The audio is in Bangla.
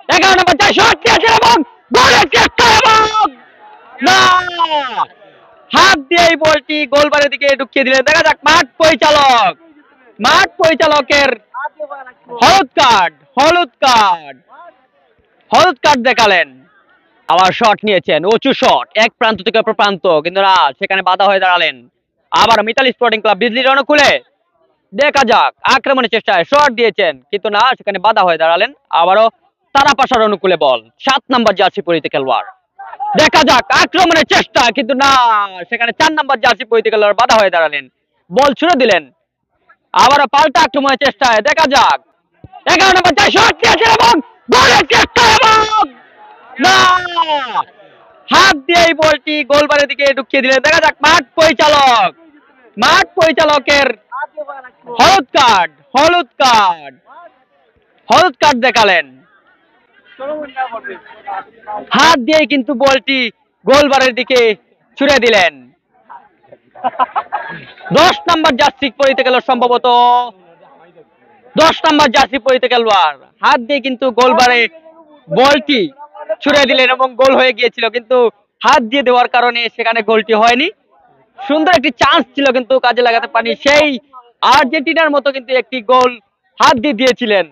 11 নম্বর যায় শট দিয়েছেন এবং গোলের চেষ্টা এবং না, হাত দিয়ে এই বলটি গোলবারের দিকে ঢুকিয়ে দিলেন। দেখা যাক মাঠ পরিচালকের হলুদ কার্ড হলুদ কার্ড দেখালেন। আবার শট নিয়েছেন, উঁচু শট এক প্রান্ত থেকে অপর প্রান্ত, কিন্তু না, সেখানে বাধা হয়ে দাঁড়ালেন। আবার মিতালি স্পোর্টিং ক্লাব বিজলির অনুকূলে। দেখা যাক আক্রমণের চেষ্টায় শট দিয়েছেন, কিন্তু না, সেখানে বাধা হয়ে দাঁড়ালেন। আবারও তারা পাশার অনুকূলে বল, 7 নম্বর জার্সি পরিহিত খেলোয়াড়। দেখা যাক আক্রমণের চেষ্টা, কিন্তু না, সেখানে 4 নম্বর জার্সি পরিহিত খেলোয়াড় বাধা হয়ে দাঁড়ালেন, বল ছুড়ে দিলেন। আবারও পাল্টা আক্রমণের চেষ্টায়, দেখা যাক 11 নম্বর যায় শট দিয়েছেন এবং গোলের চেষ্টা এবং না, হাত দিয়ে এই বলটি গোলবারের দিকে ঢুকিয়ে দিলেন। দেখা যাক মাঠ পরিচালকের হলুদ কার্ড দেখালেন। হাত দিয়ে কিন্তু বলটি গোলবারের দিকে ছুড়ে দিলেন। 10 নম্বর জার্সি পরিহিত খেলোয়াড়, সম্ভবত 10 নম্বর জার্সি পরিহিত খেলোয়াড় হাত দিয়ে কিন্তু গোলবারে বলটি ছুড়ে দিলেন এবং গোল হয়ে গিয়েছিল, কিন্তু হাত দিয়ে দেওয়ার কারণে সেখানে গোলটি হয়নি। সুন্দর একটি চান্স ছিল, কিন্তু কাজে লাগাতে পারেনি। সেই আর্জেন্টিনার মতো কিন্তু একটি গোল হাত দিয়ে দিয়েছিলেন।